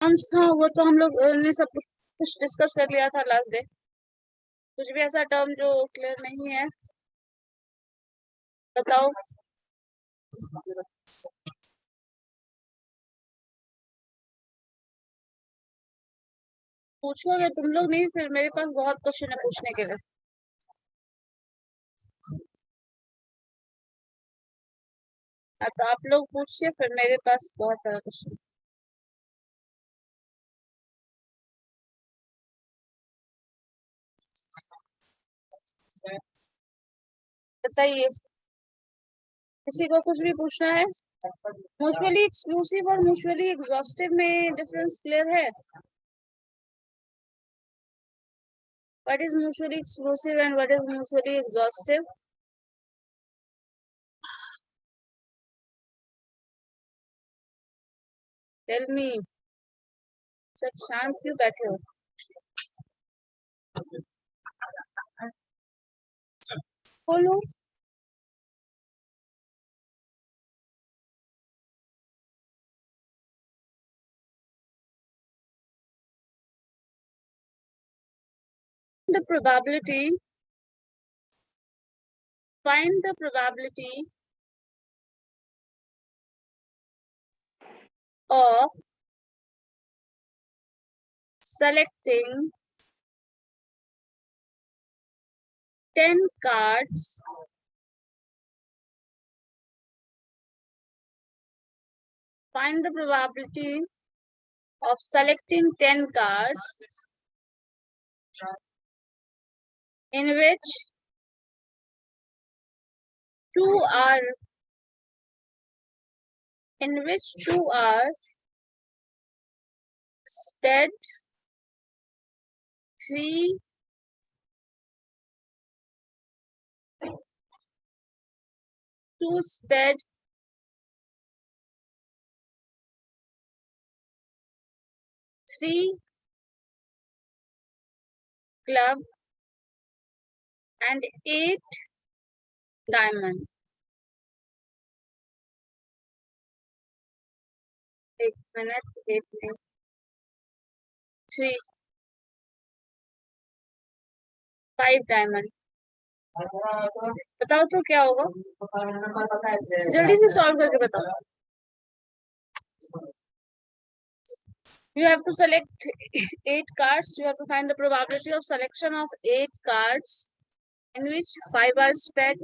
हाँ, वो तो हम लोग ने सब कुछ डिस्कस कर लिया था लास्ट डे। कुछ भी ऐसा टर्म जो क्लियर नहीं है बताओ। पूछोगे तुम लोग नहीं, फिर मेरे पास बहुत क्वेश्चन है पूछने के लिए। तो आप लोग पूछिए, फिर मेरे पास बहुत सारा क्वेश्चन। बताइए, किसी को कुछ भी पूछना है? म्यूचुअली एक्सक्लूसिव और म्यूचुअली एग्जॉस्टिव में डिफरेंस क्लियर है? What is mutually exclusive and what is mutually exhaustive? Tell me. सब शांत क्यों बैठे हो? बोलो। The probability, find the probability of selecting 10 cards find the probability of selecting 10 cards in which two are spread 3 two spread 3 club and 8 diamond. एक minute, 8 नहीं, 3 5 diamond. बताओ तो क्या होगा, जल्दी से सॉल्व करके बताओ। You have to select 8 cards. You have to find the probability of selection of 8 cards in which 5 are spread,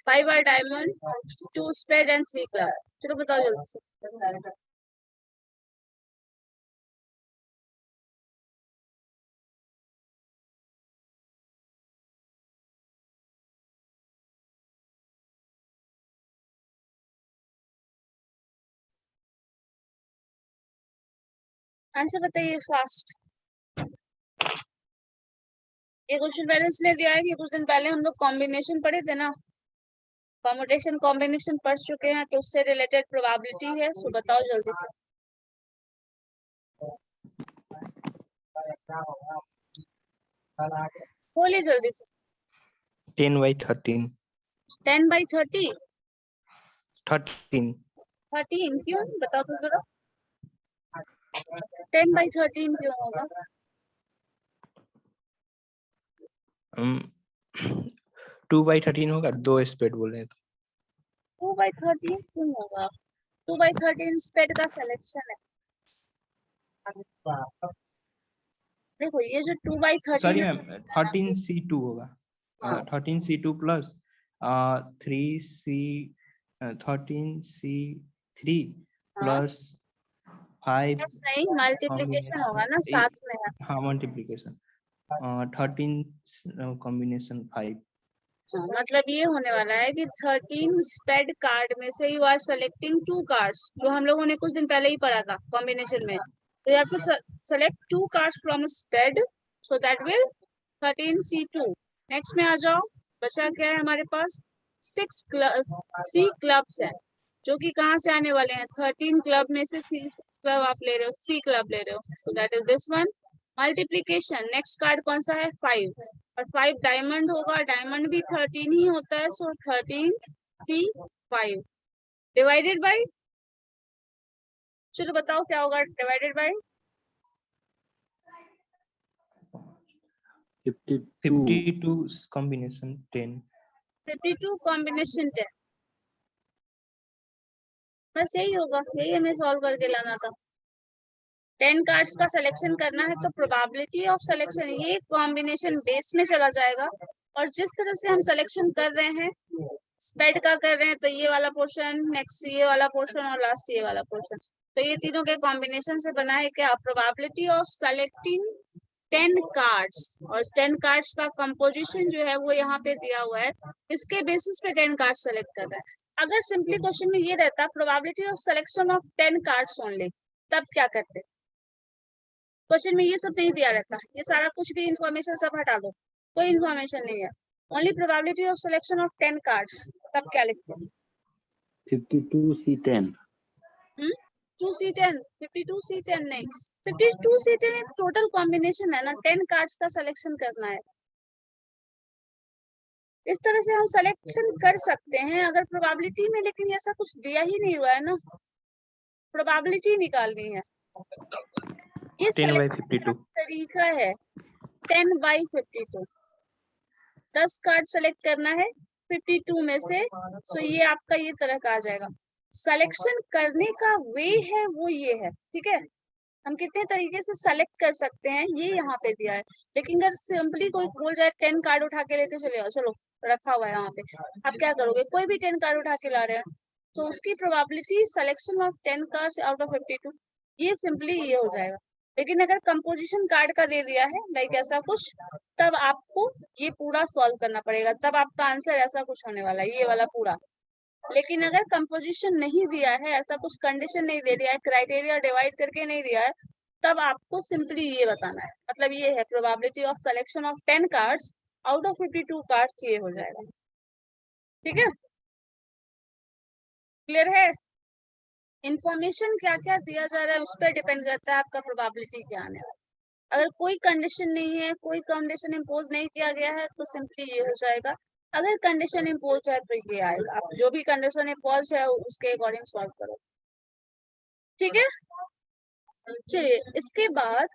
5 are diamond, 2 spread and 3 club. चलो बताओ जल्दी से। आंसर बताइए फास्ट। ये क्वेश्चन मैंने इसलिए दिया है कि कुछ दिन पहले हम लोग कॉम्बिनेशन पढ़े थे ना, परमुटेशन कॉम्बिनेशन पढ़ चुके हैं, तो उससे रिलेटेड प्रोबेबिलिटी है। सो बताओ जल्दी से। बोलिए जल्दी से। 10/13 10/30 13 13 क्यों बताओ तो जरा। 10/13 क्यों होगा? 2/13 होगा, 2 स्प्रेड बोल रहे हैं 2/13 क्यों होगा? 2/13 स्प्रेड का सिलेक्शन है। देखो ये जो 2/13 सॉरी मैम, 13C2 होगा। 13C2 प्लस 13C3 प्लस 5 नहीं, मल्टीप्लिकेशन होगा ना साथ में। हाँ मल्टीप्लिकेशन 13 कॉम्बिनेशन 5। मतलब ये होने वाला है कि 13 स्प्रेड कार्ड में से यू आर सेलेक्टिंग 2 कार्ड्स, जो हम लोगों ने कुछ दिन पहले ही पढ़ा था कॉम्बिनेशन में। तो you have to select 2 cards from spread, so that will 13C2। Next में आ जाओ, बचा क्या है हमारे पास? 3 क्लब्स है, जो कि कहाँ से आने वाले हैं? 13 क्लब में से 6 क्लब आप ले रहे हो, 3 क्लब ले रहे हो, so that is this one. Multiplication, next card कौन सा है? 5, और 5 डायमंड होगा, डायमंड भी 13 ही होता है, सो 13C5 डिवाइडेड बाय, चलो बताओ क्या होगा डिवाइडेड बाय 52 combination 10. 52 कॉम्बिनेशन 10, बस यही होगा, यही हमें सॉल्व करके लाना था। 10 कार्ड्स का सिलेक्शन करना है तो प्रोबेबिलिटी ऑफ सिलेक्शन ये कॉम्बिनेशन बेस में चला जाएगा, और जिस तरह से हम सिलेक्शन कर रहे हैं स्प्रेड का कर रहे हैं तो ये वाला पोर्शन, नेक्स्ट ये वाला पोर्शन और लास्ट ये वाला पोर्शन, तो ये तीनों के कॉम्बिनेशन से बना है क्या प्रोबेबिलिटी ऑफ सेलेक्टिंग 10 कार्ड्स, और 10 कार्ड्स का कंपोजिशन जो है वो यहाँ पे दिया हुआ है, इसके बेसिस पे 10 कार्ड सेलेक्ट कर रहा है। अगर सिंपली क्वेश्चन में ये रहता probability of selection of 10 cards only, तब क्या करते? क्वेश्चन में ये सब नहीं दिया रहता, ये सारा कुछ भी इंफॉर्मेशन सब हटा दो, कोई इंफॉर्मेशन नहीं है, only probability of selection of 10 cards, तब क्या लिखते हैं? 52C10। 2C10, 52C10 नहीं, 52C10 एक टोटल कॉम्बिनेशन है ना, 10 कार्ड्स का सिलेक्शन करना है। इस तरह से हम सिलेक्शन कर सकते हैं अगर प्रोबेबिलिटी में, लेकिन ऐसा कुछ दिया ही नहीं हुआ है ना, प्रोबेबिलिटी निकालनी है। ये 10/52 तरीका है 10/52, 10 कार्ड सेलेक्ट करना है 52 में से, सो ये आपका ये तरह का आ जाएगा। सिलेक्शन करने का वे है वो ये है, ठीक है, हम कितने तरीके से सेलेक्ट कर सकते हैं ये यहाँ पे दिया है, लेकिन अगर सिंपली कोई बोल जाए 10 कार्ड उठा के लेके चले आओ, चलो रखा हुआ है यहाँ पे, आप क्या करोगे? कोई भी 10 कार्ड उठा के ला रहे हैं तो उसकी probability selection of 10 cards out of 52, ये सिंपली ये हो जाएगा। लेकिन अगर कंपोजिशन कार्ड का दे दिया है लाइक ऐसा कुछ, तब आपको ये पूरा सॉल्व करना पड़ेगा, तब आपका आंसर ऐसा कुछ होने वाला है, ये वाला पूरा। लेकिन अगर कंपोजिशन नहीं दिया है, ऐसा कुछ कंडीशन नहीं दे दिया है, क्राइटेरिया डिवाइड करके नहीं दिया है, तब आपको सिंपली ये बताना है, मतलब ये है probability of selection of 10 cards out of 52 cards, ये हो जाएगा। ठीक है, क्लियर है? इंफॉर्मेशन क्या क्या दिया जा रहा है उस पर डिपेंड करता है आपका प्रोबेबिलिटी क्या आने वाला। अगर कोई कंडीशन नहीं है, कोई कंडीशन इम्पोज नहीं किया गया है तो सिंपली ये हो जाएगा, अगर कंडीशन इम्पोज है तो ये आएगा, आप जो भी कंडीशन इम्पोज है उसके अकॉर्डिंग सॉल्व करो। ठीक है, चलिए इसके बाद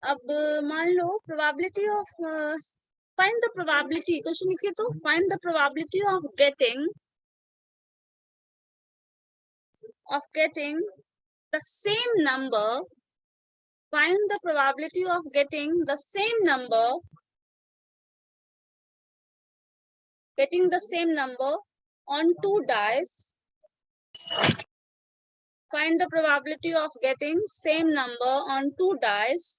अब मान लो probability of, find the probability, question लिखिए तो, find the probability of getting the same number, find the probability of getting the same number on 2 dice, find the probability of getting same number on 2 dice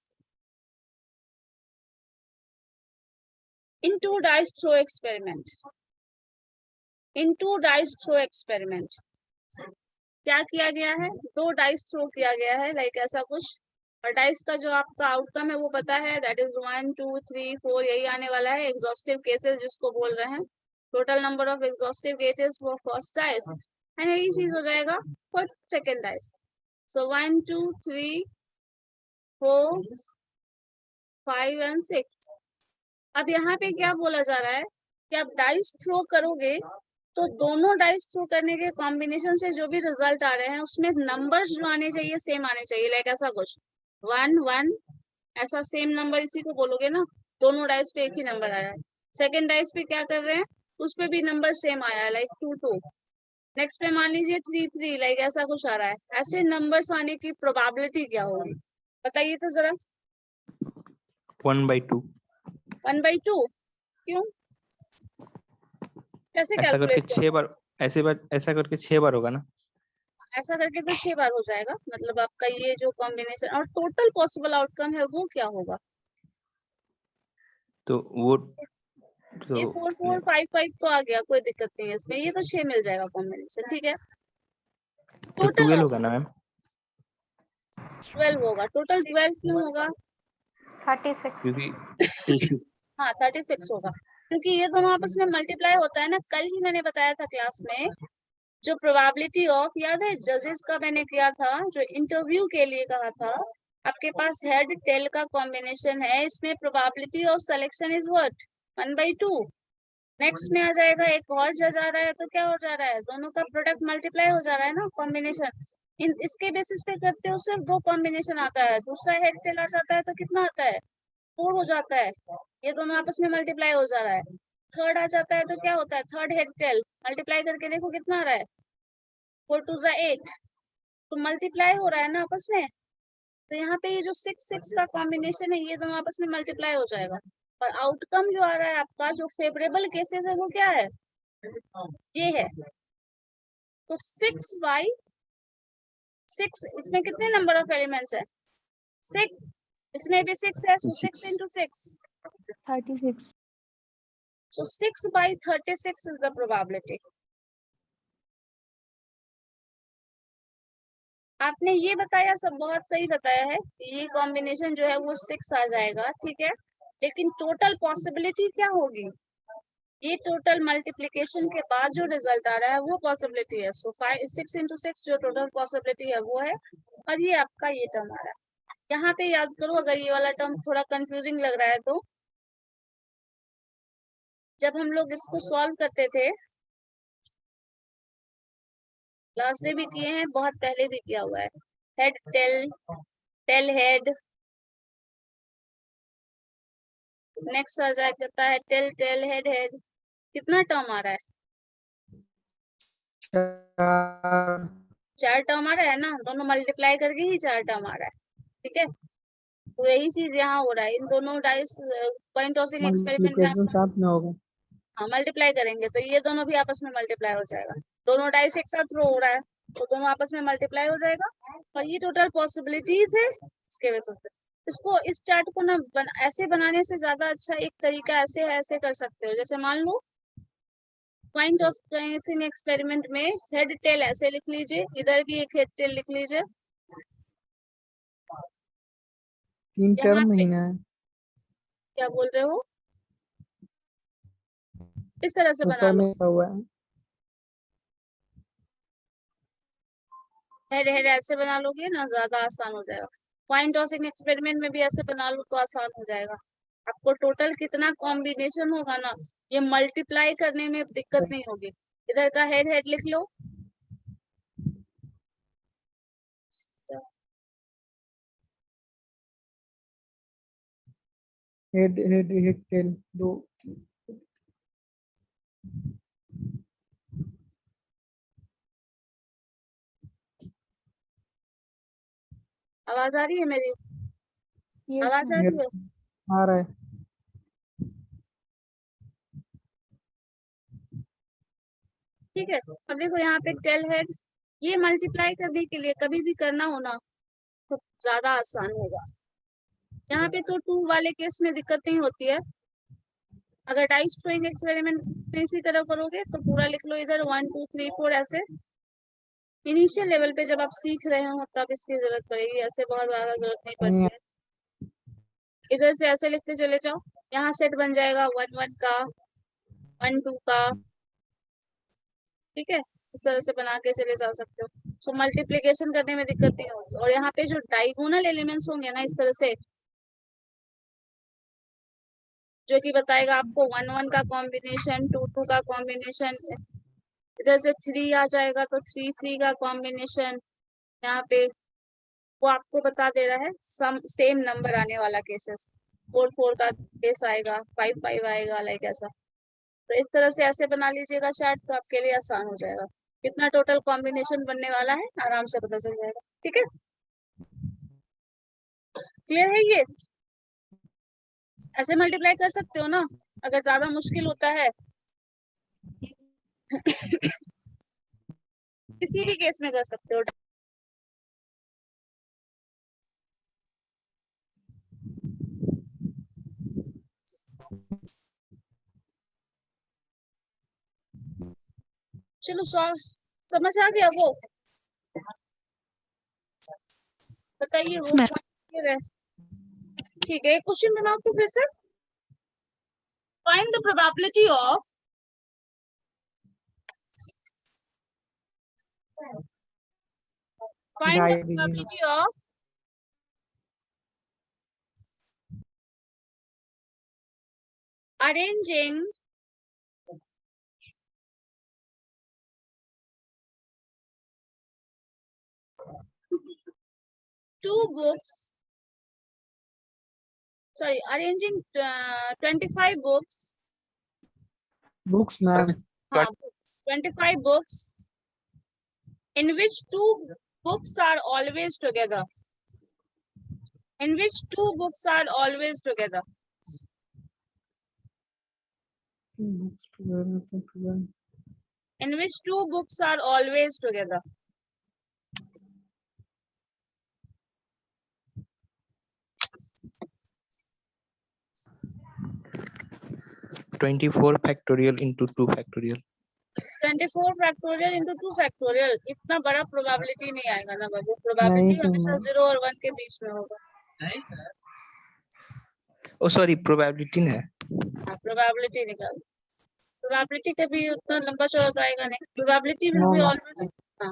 in 2 dice throw experiment, in 2 dice throw experiment। क्या किया गया है? 2 dice throw किया गया है like ऐसा कुछ, और डाइस का जो आपका आउटकम है वो पता है, दैट इज 1 2 3 4, यही आने वाला है। एग्जॉस्टिव केसेस जिसको बोल रहे हैं, total number of exhaustive cases for first dice, and यही चीज हो जाएगा for second dice. So 1 2 3 4 5 and 6। अब यहाँ पे क्या बोला जा रहा है कि आप डाइस थ्रो करोगे तो दोनों डाइस थ्रो करने के कॉम्बिनेशन से जो भी रिजल्ट आ रहे हैं उसमें नंबर्स जो आने चाहिए सेम आने चाहिए, लाइक ऐसा कुछ 1 1, ऐसा सेम नंबर इसी को बोलोगे ना, दोनों डाइस पे एक ही नंबर आया है। सेकंड डाइस पे क्या कर रहे हैं, उस पे भी नंबर सेम आया है लाइक 2 2, नेक्स्ट पे मान लीजिए 3 3, लाइक ऐसा कुछ आ रहा है। ऐसे नंबर्स आने की प्रोबेबिलिटी क्या होगी बताइए तो जरा। 1/2। 1/2 क्यों, कैसे ऐसा करके कैलकुलेट 6 बार, ऐसा करके 6 बार होगा ना? ऐसा करके तो 6 बार हो जाएगा, मतलब आपका ये जो कॉम्बिनेशन और टोटल पॉसिबल आउटकम है वो क्या होगा? तो वो ये 4 4 5 5 तो आ गया, कोई दिक्कत नहीं है इसमें, ये तो 6 मिल जाएगा कॉम्बिनेशन। ठीक है, तो 12 होगा ना मैम? 12 होगा, टोटल 12 क्यों होगा? 36, क्योंकि हाँ 36 होगा, क्योंकि ये दोनों आपस में मल्टीप्लाई होता है ना। कल ही मैंने बताया था क्लास में, जो प्रोबेबिलिटी ऑफ, याद है जजेस का मैंने किया था, जो इंटरव्यू के लिए कहा था, आपके पास हेड टेल का कॉम्बिनेशन है, इसमें probability of selection is what 1/2। Next में आ जाएगा एक और जज आ रहा है तो क्या हो जा रहा है, दोनों का प्रोडक्ट मल्टीप्लाई हो जा रहा है ना, कॉम्बिनेशन। इसके बेसिस पे करते हो सिर्फ 2 कॉम्बिनेशन आता है, दूसरा हेड टेल आ जाता है तो कितना आता है 4 हो जाता है, ये दोनों आपस में मल्टीप्लाई हो जा रहा है। थर्ड आ जाता है तो क्या होता है, थर्ड हेड टेल मल्टीप्लाई करके देखो कितना आ रहा है, 4 2 जा 8, तो मल्टीप्लाई हो रहा है ना आपस में। तो यहाँ पे ये जो 6 6 का कॉम्बिनेशन है, ये दोनों आपस में मल्टीप्लाई हो जाएगा। और आउटकम जो आ रहा है आपका, जो फेवरेबल केसेस है वो क्या है, ये है। तो 6/6, इसमें कितने नंबर ऑफ एलिमेंट्स है, 6, इसमें भी 6 है, सो 6 into 6, 36. so 6/36 is the probability. आपने ये बताया, सब बहुत सही बताया है, ये कॉम्बिनेशन जो है वो 6 आ जाएगा, ठीक है। लेकिन टोटल पॉसिबिलिटी क्या होगी, ये टोटल मल्टीप्लिकेशन के बाद जो रिजल्ट आ रहा है वो पॉसिबिलिटी है। सो 6 into 6 जो टोटल पॉसिबिलिटी है वो है, और ये आपका ये टर्म आ रहा है। यहाँ पे याद करो, अगर ये वाला टर्म थोड़ा कंफ्यूजिंग लग रहा है तो जब हम लोग इसको सॉल्व करते थे, क्लास से भी किए हैं, बहुत पहले भी किया हुआ है, head tail, tail head, next आ जाता है टेल टेल हेड हेड, कितना टर्म आ रहा है, 4 4 टर्म आ रहा है ना, दोनों मल्टीप्लाई करके ही 4 टर्म आ रहा है, ठीक है। तो यही चीज यहाँ हो रहा है, इन दोनों डाइस कॉइन टॉसिंग एक्सपेरिमेंट में मल्टीप्लिकेशन साथ में होगा। हाँ मल्टीप्लाई करेंगे तो ये दोनों भी आपस में मल्टीप्लाई हो जाएगा, दोनों डाइस एक साथ थ्रो हो रहा है तो दोनों आपस में मल्टीप्लाई हो जाएगा, और ये टोटल पॉसिबिलिटीज है इसके वजह से। इसको, इस चार्ट को ना ऐसे बनाने से ज्यादा अच्छा एक तरीका ऐसे है, ऐसे कर सकते हो, जैसे मान लो कॉइन टॉसिंग एक्सपेरिमेंट में हेड टेल ऐसे लिख लीजिए, इधर भी एक हेड टेल लिख लीजिए, 3 यहाँ टर्म पे महीना है, क्या बोल रहे हो, इस तरह से बना ऊपर लो, में लिखा हुआ है। हेड हेड ऐसे बना लोगे ना, ज्यादा आसान हो जाएगा। कॉइन टॉसिंग एक्सपेरिमेंट में भी ऐसे बना लो तो आसान हो जाएगा। आपको टोटल कितना कॉम्बिनेशन होगा ना, ये मल्टीप्लाई करने में दिक्कत नहीं होगी। इधर का हेड हेड लिख लो, हेड हेड हेड टेल 2। आवाज आ रही है मेरी, Yes, आवाज आ ma'am. रही है, आ रहा है। ठीक है। अब देखो यहाँ पे टेल हेड, ये मल्टीप्लाई करने के लिए कभी भी करना हो ना तो ज्यादा आसान होगा। यहाँ पे तो 2 वाले केस में दिक्कत नहीं होती है, अगर डाइस थ्रोइंग एक्सपेरिमेंट में इसी तरह करोगे तो पूरा लिख लो इधर 1 2 3 4 ऐसे। इनिशियल लेवल पे जब आप सीख रहे हो तब इसकी जरूरत पड़ेगी, ऐसे बहुत ज्यादा जरूरत नहीं पड़ती है। इधर से ऐसे लिखते चले जाओ, यहाँ सेट बन जाएगा 1 1 का, 1 2 का, ठीक है। इस तरह से बना के चले जा सकते हो, सो मल्टीप्लीकेशन करने में दिक्कत नहीं होगी। और यहाँ पे जो डायगोनल एलिमेंट्स होंगे ना इस तरह से, जो कि बताएगा आपको 1 1 का कॉम्बिनेशन, 2 2 का कॉम्बिनेशन, इधर से 3 आ जाएगा तो 3 3 का कॉम्बिनेशन, यहाँ पे वो आपको बता दे रहा है सेम नंबर आने वाला केसेस, 4 4 का केस आएगा, 5 5 आएगा, लाइक ऐसा। तो इस तरह से ऐसे बना लीजिएगा चार्ट तो आपके लिए आसान हो जाएगा। कितना टोटल कॉम्बिनेशन बनने वाला है आराम से पता चल जाएगा, ठीक है। क्लियर है ये, ऐसे मल्टीप्लाई कर सकते हो ना, अगर ज्यादा मुश्किल होता है किसी भी केस में कर सकते हो। चलो समझ आ गया वो, बताइए वो ma'am. point clear है, ठीक है। एक क्वेश्चन बनाओ तो फिर से, find the probability of find the दिखाई दीजिए ना। probability of arranging two books sorry, arranging 25 books. Books, ma'am. 25 books in which 2 books are always together. In which 2 books are always together. Books together. In which 2 books are always together. $24 factorial into 2 factorial. 24 factorial into 2 factorial. इतना बड़ा probability नहीं आएगा ना बाबू. नहीं Probability तो हमेशा ma'am. 0 और 1 के बीच में होगा. Oh sorry, probability है. हाँ, probability निकाल. Probability कभी उतना लंबा चौड़ा आएगा नहीं. Probability will No, be ma'am. always. हाँ.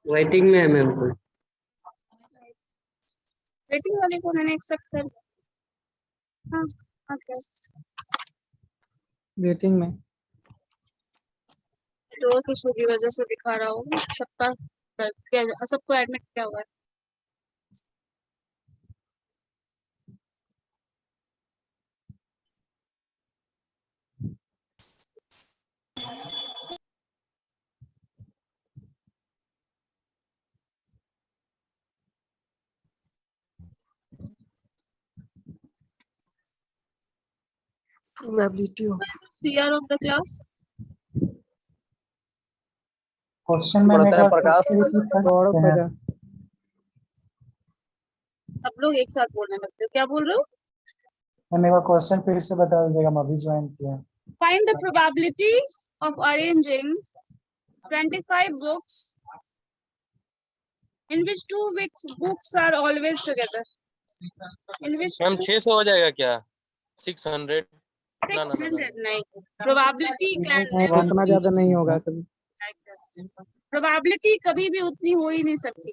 वेटिंग में है मैम कोई। रेटिंग वाले को मैंने एक्सेप्ट कर लिया. हाँ, ओके. वेटिंग में. नेटवर्क इशू की वजह से दिखा रहा हूँ. सबको एडमिट किया हुआ है. Probability of CR of the class. Question में एक बार गौरव पैदा. सब लोग एक साथ बोलने लगते हो. क्या बोल रहे हो? मैम एक बार क्वेश्चन फिर से बता दीजिएगा, मैं अभी ज्वाइन किया. Find the probability of arranging 25 books in which 2 books are always together. In which ma'am 600 हो जाएगा क्या? 600? 600 नहीं. Probability class नहीं, उतना ज्यादा नहीं होगा कभी. प्रोबेबिलिटी कभी भी उतनी हो ही नहीं सकती.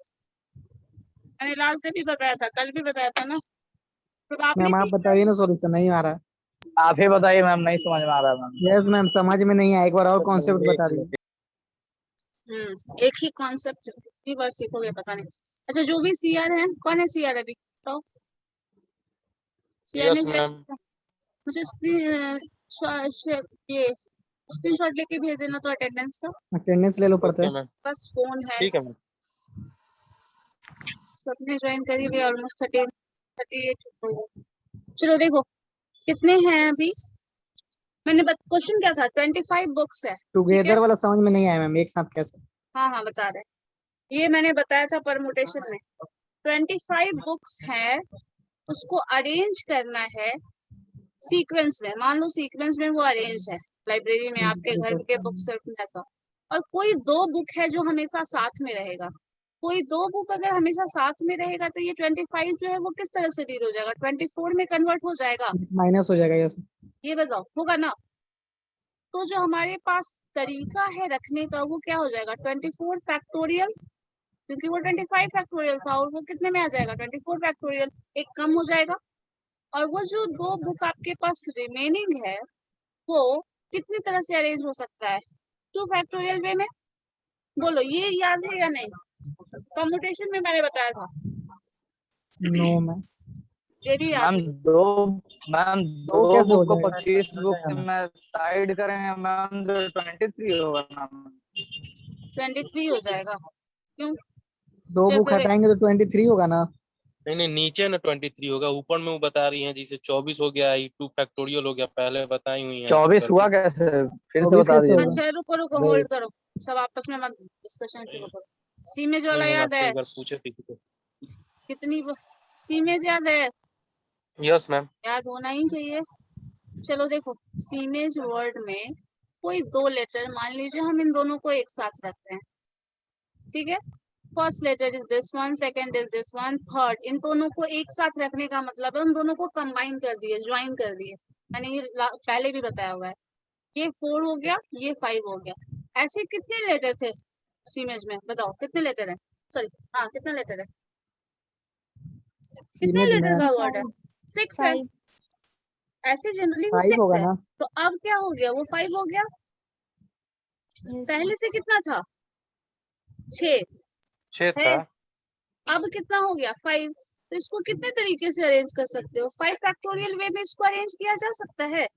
मैंने लास्ट डे भी बताया था, कल भी बताया था ना. मैम आप प्रोबेबिलिटी बताइए ना, सॉल्यूशन नहीं आ रहा. आप ही बताइए मैम, नहीं समझ में आ रहा मैम. यस मैम, समझ में नहीं आया. एक बार और कॉन्सेप्ट बता दीजिए. एक ही कॉन्सेप्ट कितनी बार सीखोगे पता नहीं. अच्छा, जो भी सीआर है, कौन है सीआर अभी? तो सीआर यस मैम. मुझे ये स्क्रीनशॉट लेके भेज देना तो अटेंडेंस का. अटेंडेंस ले लो पड़ता ओके है. मैम, बस फोन है. ठीक है मैम. सबने ज्वाइन करी हुई. ऑलमोस्ट 38 हो गए. चलो देखो कितने हैं अभी. मैंने क्वेश्चन क्या था? 25 बुक्स है. टुगेदर वाला समझ में नहीं आया मैम, एक साथ कैसे. हाँ बता रहे. ये मैंने बताया था परमुटेशन में. 25 बुक्स है, उसको अरेंज करना है सीक्वेंस में. मान लो सीक्वेंस में वो अरेंज है लाइब्रेरी में, आपके घर के बुक्स ऐसा. और कोई 2 बुक है जो हमेशा साथ में रहेगा. कोई 2 बुक अगर हमेशा साथ में रहेगा तो ये 25 जो है वो किस तरह से डील हो जाएगा? 24 में कन्वर्ट हो जाएगा. माइनस हो जाएगा. यस. ये बताओ, होगा ना? तो जो हमारे पास तरीका है रखने का वो क्या हो जाएगा? 24 फैक्टोरियल, क्योंकि वो 25 फैक्टोरियल था और वो कितने में आ जाएगा? 24 फैक्टोरियल. एक कम हो जाएगा. और वो जो 2 बुक आपके पास रिमेनिंग है वो कितनी तरह से अरेंज हो सकता है? 2 फैक्टोरियल वे में. बोलो, ये याद है या नहीं? परमुटेशन में मैंने बताया था. No ma'am. ये भी याद मैम नहीं. दो कैसे हो बुक को जाएगा? 25 बुक में साइड करेंगे मैम तो 23 होगा मैम. 23 हो जाएगा. क्यों? 2 जैसे बुक हटाएंगे तो 23 होगा ना. नहीं, नीचे ना 23 होगा, ऊपर में वो बता रही हैं जैसे 24 हो गया, 2 फैक्टोरियल हो गया, पहले बताई हुई हैं. 24 हुआ कैसे, फिर से 24 बता कैसे दीजिए. होगा? अच्छा, रुको होल्ड करो. सब आपस में मत डिस्कशन शुरू करो. सीमेज वाला याद है? एक बार पूछे थे. कितनी सीमेज याद है? Yes ma'am. याद होना ही चाहिए. चलो देखो, सीमेज वर्ड में कोई 2 लेटर, मान लीजिए हम इन दोनों को एक साथ रखते हैं. ठीक है. First letter is this one, second is this one, third. इन दोनों को एक साथ रखने का मतलब है उन दोनों को कंबाइन कर दिए, ज्वाइन कर दिए. मैंने ये पहले भी बताया हुआ है. ये 4 हो गया, ये 5 हो गया. ऐसे कितने लेटर थे सीमेज में? बताओ कितने लेटर है? सॉरी, हाँ, कितने लेटर है? कितने इमेज लेटर में का वर्ड है? 6 है। 5 ऐसे जनरली वो 5 6 होगा है। ना। तो अब क्या हो गया? वो 5 हो गया। yes पहले से कितना था? 6 6 था। है। अब कितना हो गया? 5। तो इसको कितने तरीके से अरेंज कर सकते हो? 5 फैक्टोरियल वे में इसको अरेंज किया जा सकता है।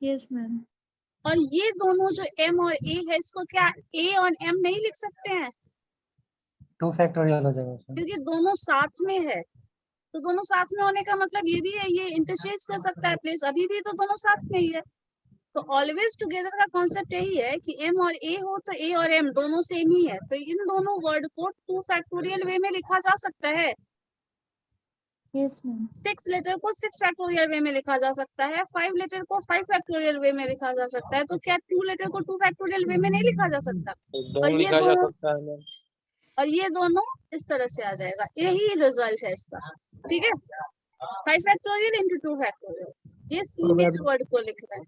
yes ma'am और ये दोनों जो m और a है, इसको क्या a और m नहीं लिख सकते हैं? 2 फैक्टोरियल हो जाएगा उसमें। क्योंकि दोनों साथ में है। तो दोनों साथ में होने का मतलब ये भी है, ये इंटरचेंज कर सकता है प्लेस। अभी भी तो दोनों साथ में ही है। तो ऑलवेज टुगेदर का कॉन्सेप्ट यही है कि m और a हो तो a और m दोनों सेम ही है। तो इन दोनों वर्ड को 2 फैक्टोरियल वे में लिखा जा सकता है। yes ma'am 6 लेटर को 6 फैक्टोरियल वे में लिखा जा सकता है। 5 लेटर को 5 फैक्टोरियल वे में लिखा जा सकता है। तो क्या 2 लेटर को 2 फैक्टोरियल वे में नहीं लिखा जा सकता? और एकदम ये लिखा जा दोनों सकता है मैम। और ये दोनों इस तरह से आ जाएगा। यही रिजल्ट है इसका। ठीक है, 5 फैक्टोरियल इंटू 2 फैक्टोरियल। ये सी में जो वर्ड को लिख रहा है,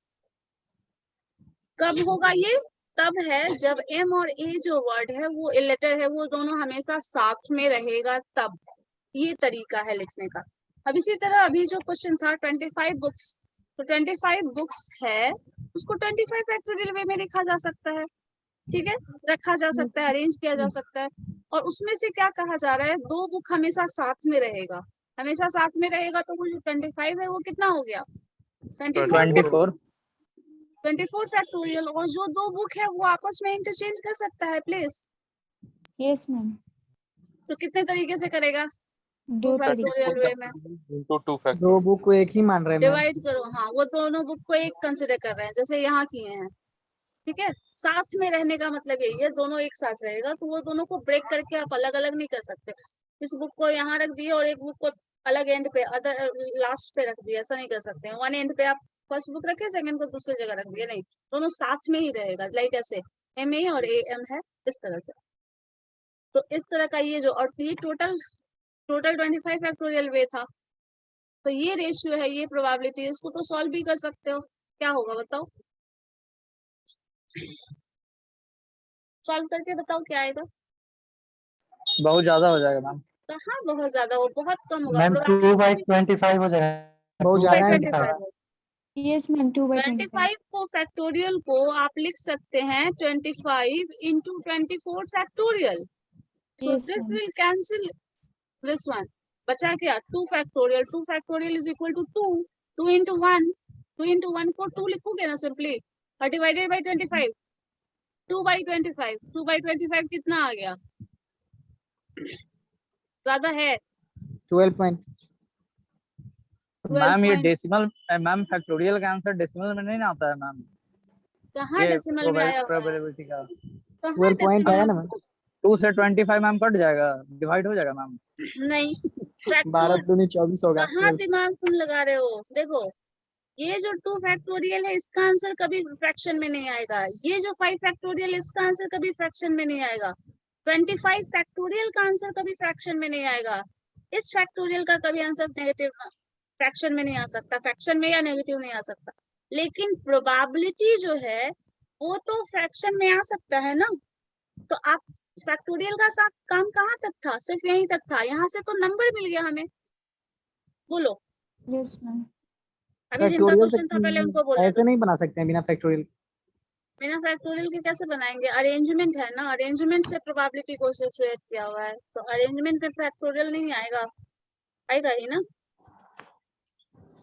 कब होगा ये? तब है जब m और a जो वर्ड है वो लेटर है, वो दोनों हमेशा साथ में रहेगा, तब। ये तरीका है लिखने का। अब इसी तरह अभी जो क्वेश्चन था 25 बुक्स, तो 25 बुक्स है, उसको 25 फैक्टोरियल वे में लिखा जा सकता है। ठीक है, रखा जा सकता है, अरेंज किया जा सकता है। और उसमें से क्या कहा जा रहा है? 2 बुक हमेशा साथ में रहेगा। हमेशा साथ में रहेगा तो वो जो 25 है वो कितना हो गया? 24 24 फैक्टोरियल। और जो 2 बुक है वो आपस में इंटरचेंज कर सकता है प्लीज। yes ma'am तो कितने तरीके से करेगा? 2 2 तरीके फैक्टोरियल वे में इंटू 2 दो फैक्टोरियल। बुक को एक ही मान रहे हैं मैम। डिवाइड करो। हाँ, वो दोनों बुक को एक कंसिडर कर रहे हैं, जैसे यहाँ किए हैं। ठीक है, साथ में रहने का मतलब यही है, दोनों एक साथ रहेगा। तो वो दोनों को ब्रेक करके आप अलग अलग नहीं कर सकते। इस बुक को यहाँ रख दिया और एक बुक को अलग एंड पे, अदर लास्ट पे रख दिया, ऐसा नहीं कर सकते हैं। वन एंड पे आप फर्स्ट बुक रखे, सेकंड को दूसरी जगह रख दिया, नहीं। दोनों साथ में ही रहेगा। लाइक ऐसे एम ए और ए एम है, इस तरह से। तो इस तरह का ये जो, और ये टोटल 25 फैक्टोरियल वे था। तो ये रेशियो है, ये प्रोबेबिलिटी, इसको तो सॉल्व भी कर सकते हो। क्या होगा बताओ? सॉल्व करके बताओ क्या आएगा? बहुत ज्यादा हो जाएगा मैम। कहाँ बहुत ज्यादा? वो बहुत कम होगा। मैम 2/25 हो जाएगा। बहुत 2 ज्यादा है। 25 yes ma'am 2/25 25 को फैक्टोरियल को आप लिख सकते हैं 25 into 24 factorial. So yes this ma'am will cancel this one. बचा क्या? 2 factorial. 2 factorial is equal to 2। 2 into 1, 2 into 1 को 2 लिखोगे ना सिंपली, और डिवाइडेड बाई 25। 2/25, 2/25 कितना आ गया? ज्यादा है? 12 पॉइंट। मैम ये 12 डेसिमल, मैम फैक्टोरियल का आंसर डेसिमल में नहीं ना आता है मैम। कहाँ ये डेसिमल में आया हुआ है? प्रोबेबिलिटी का कहाँ 12 पॉइंट आएगा ना मैम। 2 से 25 मैम कट जाएगा, डिवाइड हो जाएगा मैम। नहीं, 12 दूनी 24 होगा। कहाँ दिमाग तुम लगा रहे हो? देखो, ये जो 2 फैक्टोरियल है इसका आंसर कभी फ्रैक्शन में नहीं आएगा। ये जो 5 फैक्टोरियल इसका आंसर कभी फ्रैक्शन में नहीं आएगा। 25 फैक्टोरियल का आंसर कभी फ्रैक्शन में नहीं आएगा। इस फैक्टोरियल का कभी आंसर नेगेटिव फ्रैक्शन में नहीं आ सकता, फ्रैक्शन में या नेगेटिव नहीं आ सकता। लेकिन प्रोबेबिलिटी जो है वो तो फ्रैक्शन में आ सकता है ना। तो आप फैक्टोरियल का काम कहाँ तक था? सिर्फ यहीं तक था। यहाँ से तो नंबर मिल गया हमें। बोलो, yes ma'am अभी जिनका फैक्टोरियल क्वेश्चन था पहले उनको बोलने ऐसे दो। नहीं बना सकते हैं बिना फैक्टोरियल। बिना फैक्टोरियल के कैसे बनाएंगे? अरेंजमेंट है ना, अरेंजमेंट से प्रोबेबिलिटी को एसोसिएट किया हुआ है। तो अरेंजमेंट में फैक्टोरियल नहीं आएगा, आएगा ही ना।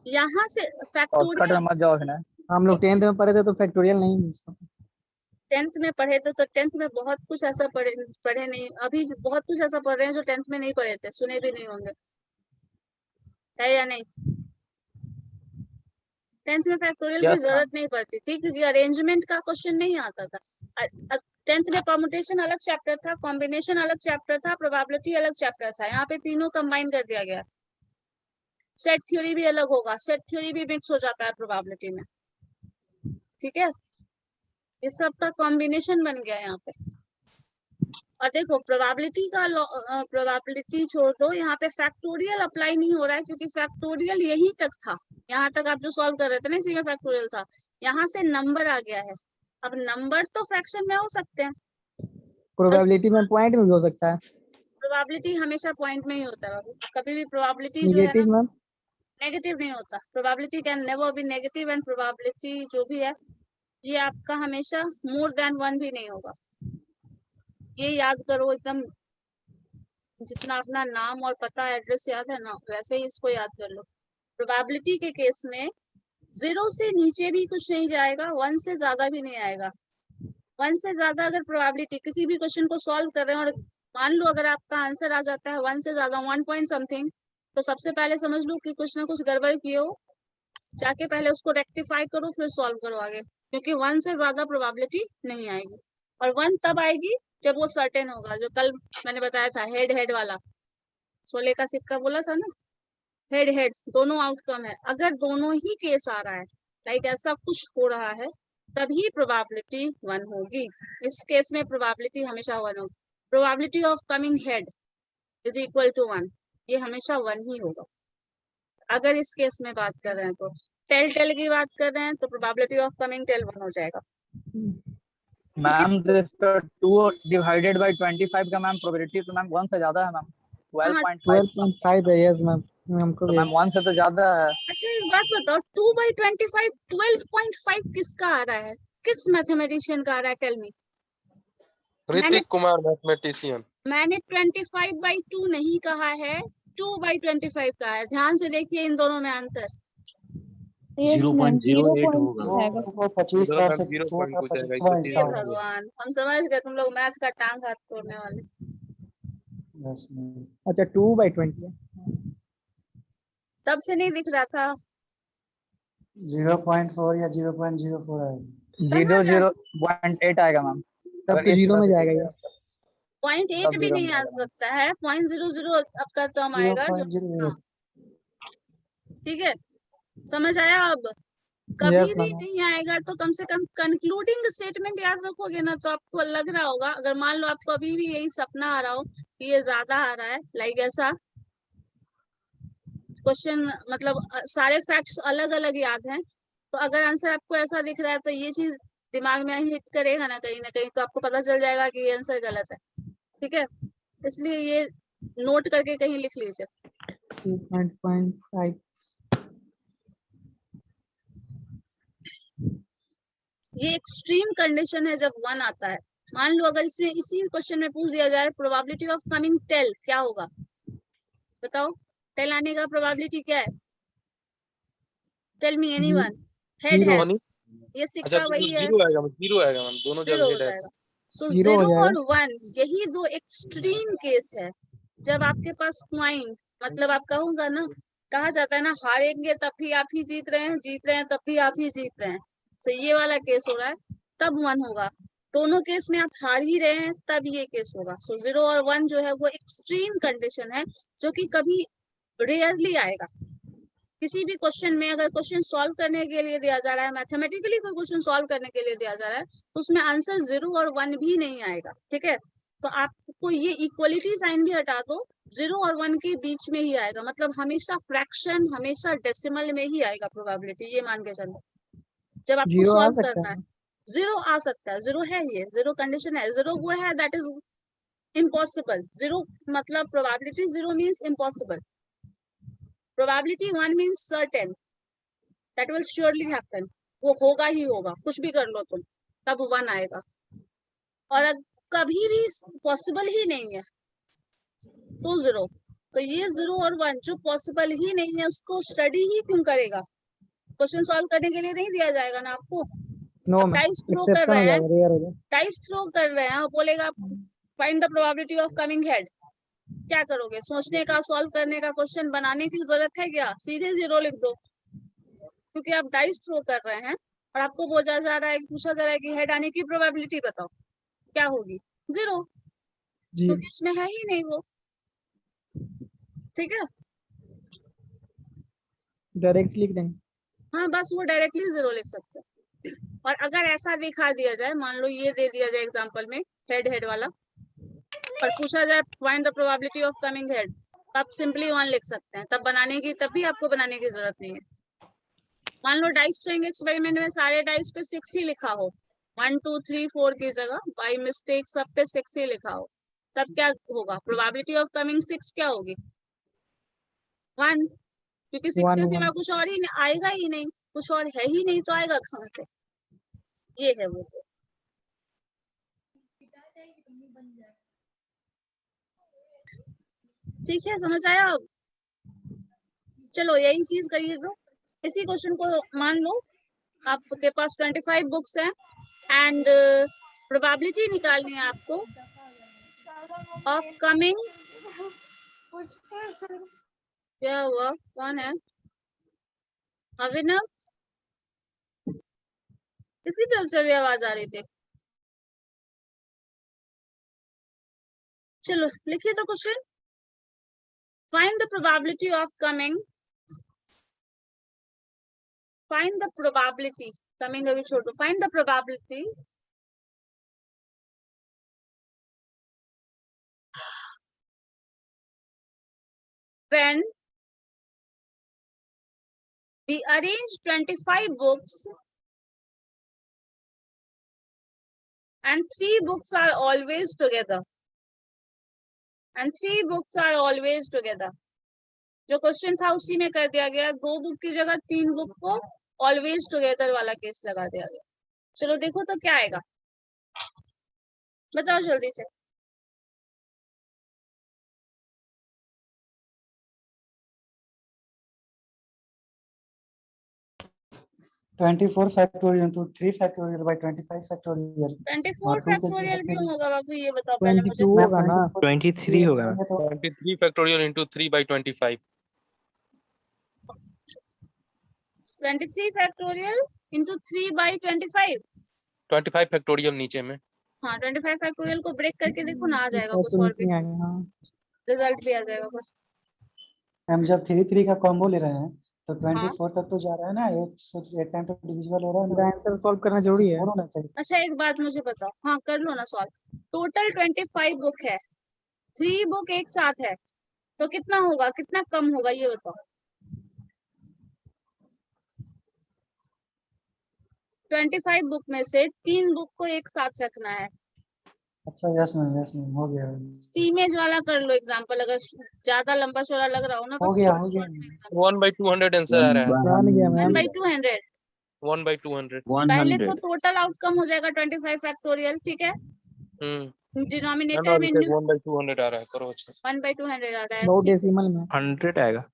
यहाँ से शॉर्टकट फैक्टोरियल में मत जाओ है ना। हम लोग 10th में पढ़े थे तो फैक्टोरियल नहीं। 10th में पढ़े थे, तो 10th में बहुत कुछ ऐसा पढ़े नहीं। अभी बहुत कुछ ऐसा पढ़ रहे हैं जो 10th में नहीं पढ़े थे, सुने भी नहीं होंगे, है या नहीं? 10th में फैक्टोरियल की यस मैम। जरूरत नहीं पड़ती थी, क्योंकि अरेंजमेंट का क्वेश्चन नहीं आता था। 10th में परमुटेशन अलग चैप्टर था, कॉम्बिनेशन अलग चैप्टर था, प्रोबेबिलिटी अलग चैप्टर था। यहाँ पे तीनों कंबाइन कर दिया गया। सेट थ्योरी भी अलग होगा, सेट थ्योरी भी मिक्स हो जाता है प्रोबेबिलिटी में। ठीक है, इस सब का कॉम्बिनेशन बन गया यहाँ पे। और देखो, प्रोबेबिलिटी का प्रोबेबिलिटी छोड़ दो, यहाँ पे फैक्टोरियल अप्लाई नहीं हो रहा है, क्योंकि फैक्टोरियल यहीं तक था। यहाँ तक आप जो सॉल्व कर रहे थे ना, इसी में फैक्टोरियल था। यहाँ से नंबर आ गया है। अब नंबर तो फ्रैक्शन में हो सकते हैं, प्रोबेबिलिटी में पॉइंट में भी हो सकता है। प्रोबेबिलिटी हमेशा पॉइंट में ही होता है बाबू, कभी भी प्रोबेबिलिटी जो है नेगेटिव ना मैम, नेगेटिव नहीं होता। Probability can never be negative and probability जो भी है ये आपका हमेशा मोर देन 1 भी नहीं होगा। ये याद करो एकदम, जितना अपना नाम और पता एड्रेस याद है ना वैसे ही इसको याद कर लो। प्रोबेबिलिटी के केस में 0 से नीचे भी कुछ नहीं जाएगा, 1 से ज्यादा भी नहीं आएगा। 1 से ज्यादा अगर प्रोबेबिलिटी किसी भी क्वेश्चन को सॉल्व कर रहे हैं और मान लो अगर आपका आंसर आ जाता है 1 से ज्यादा 1 पॉइंट समथिंग, तो सबसे पहले समझ लो कि कुछ ना कुछ गड़बड़ किए हो, जाके पहले उसको रेक्टिफाई करो फिर सॉल्व करो आगे, क्योंकि 1 से ज्यादा प्रोबेबिलिटी नहीं आएगी। और 1 तब आएगी जब वो सर्टेन होगा, जो कल मैंने बताया था हेड हेड वाला 16 का सिक्का बोला था ना, हेड हेड दोनों आउटकम है। अगर दोनों ही केस आ रहा है लाइक ऐसा कुछ हो रहा है तभी प्रोबेबिलिटी 1 होगी। इस केस में प्रोबेबिलिटी हमेशा 1 होगी। Probability of coming head is equal to 1, ये हमेशा 1 ही होगा। अगर इस केस में बात कर रहे हैं तो टेल टेल की बात कर रहे हैं तो प्रोबेबिलिटी ऑफ कमिंग टेल 1 हो जाएगा। मैम जिसका 2 डिवाइडेड बाय 25 का मैम प्रोबेबिलिटी तो मैम 1 से ज्यादा है मैम, 12.5। 12.5 है। यस मैम, हमको तो भी मैम 1 से तो ज्यादा है। अच्छा एक बात बताओ, 2/25 12.5 किसका आ रहा है, किस मैथमेटिशियन का आ रहा है, tell me. Hrithik Kumar mathematician. मैंने 25/2 नहीं कहा है, 2/25 का है। ध्यान से देखिए इन दोनों में अंतर। यस मैम 0.08 होगा। 0.2 आएगा। वो 25 इधर बार मैम से 0 पॉइंट छोटा हो जाएगा, 25वां इसको हिस्सा हे होगा। भगवान, हम समझ गए तुम लोग मैथ्स का टांग हाथ तोड़ने वाले। Yes ma'am. अच्छा 2/20 है। तब से नहीं दिख रहा था। 0.4 या 0.04 आएगा। 0.8 आएगा मैम। तब अगर तो इस जीरो तरह में से जाएगा ये। 0.8 तब भी 0 नहीं में आ आएगा मैम। सकता है, 0.00 आपका टर्म आएगा जो। 0.08। हाँ ठीक है, समझ आया अब। कभी यस भी मैम। नहीं आएगा तो कम से कम कंक्लूडिंग स्टेटमेंट याद रखोगे ना, तो आपको लग रहा होगा। अगर मान लो आपको अभी भी यही सपना आ रहा हो कि ये ज्यादा आ रहा है, लाइक ऐसा क्वेश्चन, मतलब सारे फैक्ट्स अलग अलग याद हैं, तो अगर आंसर आपको ऐसा दिख रहा है तो ये चीज दिमाग में हिट करेगा ना कहीं, तो आपको पता चल जाएगा कि ये आंसर गलत है। ठीक है, इसलिए ये नोट करके कहीं लिख लीजिए। 2.5 ये एक्सट्रीम कंडीशन है जब 1 आता है। मान लो अगर इसमें इसी क्वेश्चन में पूछ दिया जाए प्रोबेबिलिटी ऑफ कमिंग टेल क्या होगा, बताओ। टेल आने का प्रोबेबिलिटी क्या है, टेल मी एनीवन। हेड है, जीरो। ये अच्छा सिक्का तो वही है, 0 आएगा, 0 आएगा मैम, दोनों जब 0 हो हेड है। जाएगा। सो जीरो हो 0 जाएगा। और 1 यही दो एक्सट्रीम केस है। जब आपके पास क्वाइन, मतलब आप कहूंगा ना, कहा जाता है ना हारेंगे तब भी आप ही जीत रहे हैं तब भी आप ही जीत रहे हैं, तो ये वाला केस हो रहा है तब 1 होगा। दोनों केस में आप हार ही रहे हैं तब ये केस होगा। सो 0 और 1 जो है वो एक्सट्रीम कंडीशन है जो कि कभी रेयरली आएगा। किसी भी क्वेश्चन में अगर क्वेश्चन सॉल्व करने के लिए दिया जा रहा है, मैथमेटिकली कोई क्वेश्चन सॉल्व करने के लिए दिया जा रहा है, तो उसमें आंसर 0 और 1 भी नहीं आएगा। ठीक है, तो आपको ये इक्वलिटी साइन भी हटा दो, 0 और 1 के बीच में ही आएगा, मतलब हमेशा फ्रैक्शन, हमेशा डेसिमल में ही आएगा प्रोबेबिलिटी, ये मान के चलो। जब आपको जीरो आ सॉल्व सकता करना है है। 0 आ सकता है, 0 है, ये 0 कंडीशन है, 0 वो है दैट इज इम्पॉसिबल। 0 मतलब probability 0 means impossible, probability 1 means certain, that will surely happen, वो होगा ही होगा, कुछ भी कर लो तुम, तब 1 आएगा। और कभी भी पॉसिबल ही नहीं है तो 0। तो ये 0 और 1 जो पॉसिबल ही नहीं है उसको स्टडी ही क्यों करेगा, क्वेश्चन सॉल्व करने के लिए नहीं दिया जाएगा ना आपको। नो अब मैम, डाइस थ्रो कर एक्सेप्शन हो रहे हैं, जाएगा, रेयर हो जाएगा। डाइस थ्रो कर रहे हैं और बोलेगा find the probability of coming head, क्या करोगे, सोचने का, सॉल्व करने का, क्वेश्चन बनाने की जरूरत है क्या, सीधे 0 लिख दो, क्योंकि आप डाइस थ्रो कर रहे हैं और आपको बोला जा रहा है, पूछा जा रहा है कि हेड आने की प्रोबेबिलिटी बताओ क्या होगी, 0, जी क्योंकि इसमें है ही नहीं वो। ठीक है, डायरेक्ट लिख देंगे। हाँ बस वो डायरेक्टली 0 लिख सकते हैं। और अगर ऐसा दिखा दिया जाए, मान लो ये दे दिया जाए एग्जांपल में हेड हेड वाला, और पूछा जाए find the probability of coming head, आप सिंपली 1 लिख सकते हैं, तब बनाने की, तब भी आपको बनाने की जरूरत नहीं है। मान लो डाइस थ्रोइंग एक्सपेरिमेंट में सारे डाइस पे 6 ही लिखा हो, 1 2 3 4 की जगह बाय मिस्टेक सब पे 6 ही लिखा हो, तब क्या होगा? प्रोबेबिलिटी ऑफ कमिंग 6 क्या होगी? 1, क्योंकि 6 के 1 सिवा 1 कुछ और ही आएगा ही नहीं, कुछ और है ही नहीं तो आएगा कहाँ से? ये है वो। ठीक है, समझ आया अब? चलो यही चीज करिए। तो इसी क्वेश्चन को मान लो आपके पास 25 बुक्स हैं एंड प्रोबेबिलिटी निकालनी है आपको ऑफ कमिंग। क्या हुआ? कौन है? अभिनव, किसकी तरफ से भी आवाज आ रही थी? चलो लिखिए तो question. Find the probability of coming, find the probability, coming अभी छोड़ो, find the probability when we arrange 25 books and 3 books are always together, and 3 books are always together। जो क्वेश्चन था उसी में कर दिया गया, 2 बुक की जगह 3 बुक को ऑलवेज टुगेदर वाला केस लगा दिया गया। चलो देखो तो क्या आएगा, बताओ जल्दी से। 24 factorial into 3 factorial by 25 factorial 24 और 2 के फैक्टोरियल क्यों होगा बाबू, ये बताओ पहले मुझे। 22 होगा ना? 23 होगा ना? तो 23 factorial into 3 by 25। 23 factorial into 3 by 25। 25 factorial नीचे में। हाँ, 25 फैक्टोरियल को ब्रेक करके देखो ना, आ जाएगा कुछ तो और नीचे भी, आ गया। हाँ, रिजल्ट भी आ जाएगा कुछ। हम जब 3 3 का कॉम्बो ले रहे हैं तो 24 तक तो जा रहा है ना, एक टाइम पे डिविजिबल हो रहा है पूरा ना, आंसर सॉल्व करना जरूरी है। फोर होना चाहिए। अच्छा एक बात मुझे बताओ, हाँ कर लो ना सॉल्व। टोटल 25 बुक है, 3 बुक एक साथ है, तो कितना होगा, कितना कम होगा ये बताओ। 25 बुक में से 3 बुक को एक साथ रखना है। अच्छा यस मैम हो गया इमेज वाला कर लो एग्जांपल, अगर ज्यादा लंबा चौड़ा लग रहा हो ना तो हो गया 1/200 आंसर आ रहा है। जान गया मैम। 1/200। 1/200। पहले तो टोटल आउटकम हो जाएगा 25 फैक्टोरियल, ठीक है। डिनोमिनेटर में 1/200 आ रहा है, करो अच्छा से। 1/200 आ रहा है, बहुत ठीक है। डेसिमल में 100 आएगा।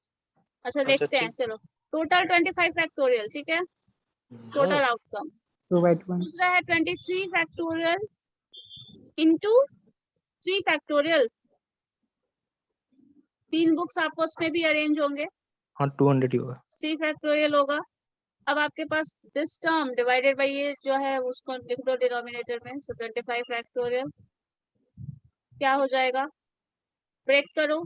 अच्छा देखते हैं, ठीक। चलो टोटल 25 फैक्टोरियल, ठीक है, टोटल आउटकम। 2/20। दूसरा है 23 फैक्टोरियल इंटू 3 फैक्टोरियल। 3 बुक्स आपस में भी अरेंज होंगे, हाँ 200 ही होगा। 3 फैक्टोरियल होगा। अब आपके पास दिस टर्म डिवाइडेड बाय ये जो है उसको लिख दो डिनोमिनेटर में, सो 25 फैक्टोरियल क्या हो जाएगा, ब्रेक करो।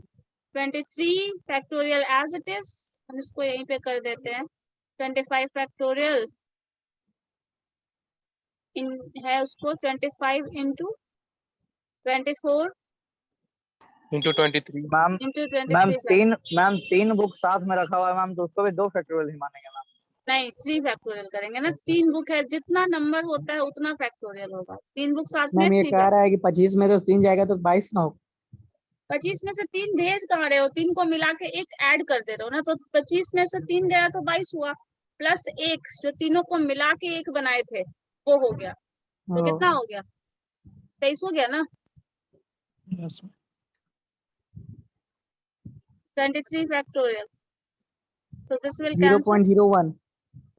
23 फैक्टोरियल एज इट इज, हम इसको यहीं पे कर देते हैं। 25 फैक्टोरियल इन है उसको 25 into 24 into 23। Ma'am into ma'am 23। 3 book साथ में रखा हुआ है मैम, तो उसको भी 2 फैक्टोरियल ही मानेंगे मैम। नहीं 3 फैक्टोरियल करेंगे ना, 3 बुक है, जितना नंबर होता है उतना फैक्टोरियल होगा। 3 बुक साथ में मैम ये 3 कह रहा है कि 25 में तो 3 जाएगा तो 22 ना हो। 25 में से 3 भेज कहाँ रहे हो, 3 को मिला के एक ऐड कर दे रहे हो ना, तो 25 में से 3 गया तो 22 हुआ, प्लस 1 जो तीनों को मिला के एक बनाए थे वो हो गया, तो कितना हो गया, 23 हो गया ना। 23 फैक्टोरियल, तो दिस विल कैंसिल 0.01।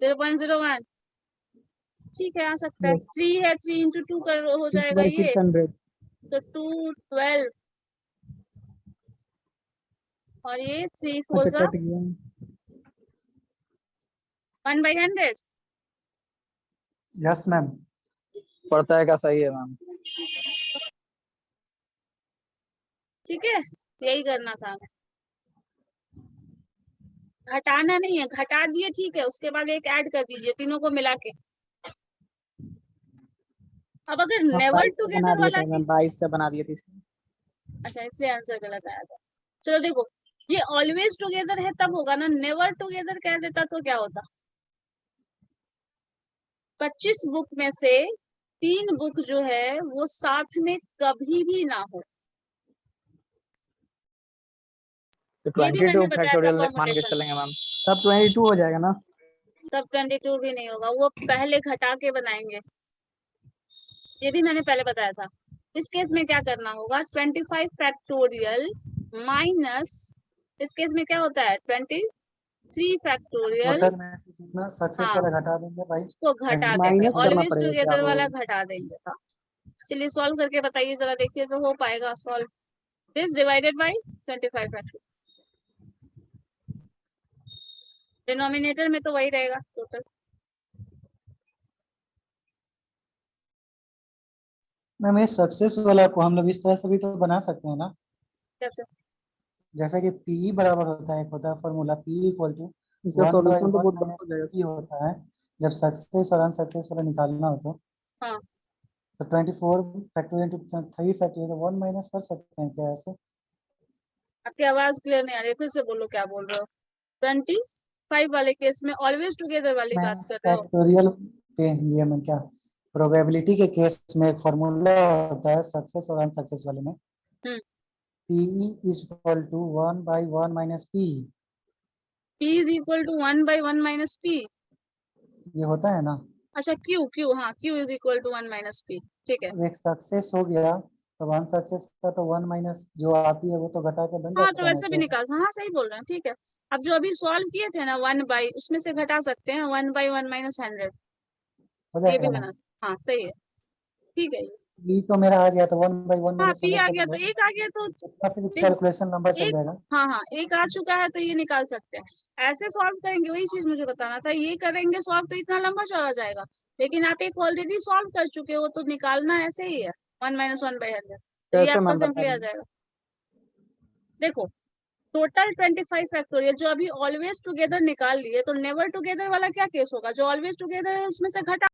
0.01, ठीक है आ सकता है। 3 है, 3 इंटू 2 कर हो जाएगा ये, 6/600। तो 2 12 और ये 3 4 अच्छा कट गया। 1/100। यस मैम पढ़ता है का सही है मैम। ठीक है, यही करना था हमें, घटाना नहीं है, घटा दिए ठीक है, उसके बाद एक ऐड कर दीजिए तीनों को मिला के। अब अगर हाँ, नेवर 22 से बना टुगेदर दिया वाला था मैम, 22 से बना दिया था इसको। अच्छा इसलिए आंसर गलत आया था। चलो देखो, ये ऑलवेज टुगेदर है तब होगा ना, नेवर टुगेदर कह देता तो क्या होता। 25 बुक में से 3 बुक जो है वो साथ में कभी भी ना हो, तो ये भी मैंने 22 बताया था फैक्टोरियल मान के कॉम्बिनेशन। चलेंगे मैम। तब 22 हो जाएगा ना? तब 22 भी नहीं होगा, वो पहले घटा के बनाएंगे। ये भी मैंने पहले बताया था। इस केस में क्या करना होगा, 25 फैक्टोरियल माइनस, इस केस में क्या होता है 23 फैक्टोरियल, टोटल में से जितना सक्सेस हाँ। वाला घटा देंगे भाई, उसको घटा देंगे, माइनस करना ऑलवेज पड़ेगा क्या टुगेदर वो? वाला घटा देंगे। हाँ, चलिए सॉल्व करके बताइए जरा, देखिए तो हो पाएगा solve. This divided by 25 factorial, denominator में तो वही रहेगा टोटल। मैम ये सक्सेस वाला को हम लोग इस तरह से भी तो बना सकते हैं ना, कैसे? जैसे कि पी बराबर होता है, एक होता है फॉर्मूला पी इक्वल टू इसका 1 बाई सॉल्यूशन तो 1 बहुत बड़ा माइनस हो जाएगा। पी होता है जब सक्सेस और अनसक्सेस वाला निकालना हो तो। हाँ। तो 24 फैक्टोरियल टू 3 फैक्टोरियल 1 माइनस कर सकते हैं क्या ऐसे? आपकी आवाज क्लियर नहीं आ रही, फिर से बोलो क्या बोल रहे हो। 25 वाले केस में ऑलवेज टुगेदर वाली मैं बात कर रहे हो। फैक्टोरियल पे ये मैं क्या, प्रोबेबिलिटी के केस में एक फॉर्मूला होता है सक्सेस और अनसक्सेस वाले में, हम्म। P is equal to 1 by 1 minus P, P is equal to 1 by 1 minus P. ये होता है ना। अच्छा Q हाँ, Q is equal to 1 minus P, ठीक है। अब एक सक्सेस हो गया तो अनसक्सेस का तो 1 माइनस जो आती है वो तो घटा के बन हाँ, जाता तो है ना वैसे भी ऐसे। निकाल, हाँ सही बोल रहे हैं, ठीक है। अब जो अभी सॉल्व किए थे ना 1 बाई, उसमें से घटा सकते हैं 1 बाई 1 माइनस 100, हो ये भी जाएगा बना ना। सकते, हाँ सही है, ठीक है ये। पी तो मेरा आ गया तो 1 बाई 1 हाँ, माइनस P 100 आ कर गया लो, तो एक आ गया तो कितना फिर देखो, कैलकुलेशन लंबा चल एक, जाएगा। हाँ एक आ चुका है तो ये निकाल सकते हैं। ऐसे सॉल्व करेंगे, वही चीज मुझे बताना था, ये करेंगे सॉल्व तो इतना लंबा चला जाएगा। लेकिन आप एक ऑलरेडी सॉल्व कर चुके हो तो निकालना ऐसे ही है, 1 माइनस 1 बाई 100, तो ये कैसे आपका मैम बता सिंपली आ रही हैं? जाएगा। देखो, टोटल 25 फैक्टोरियल जो अभी ऑलवेज टुगेदर निकाल लिए, तो नेवर टुगेदर वाला क्या केस होगा, जो ऑलवेज टुगेदर है उसमें से घटा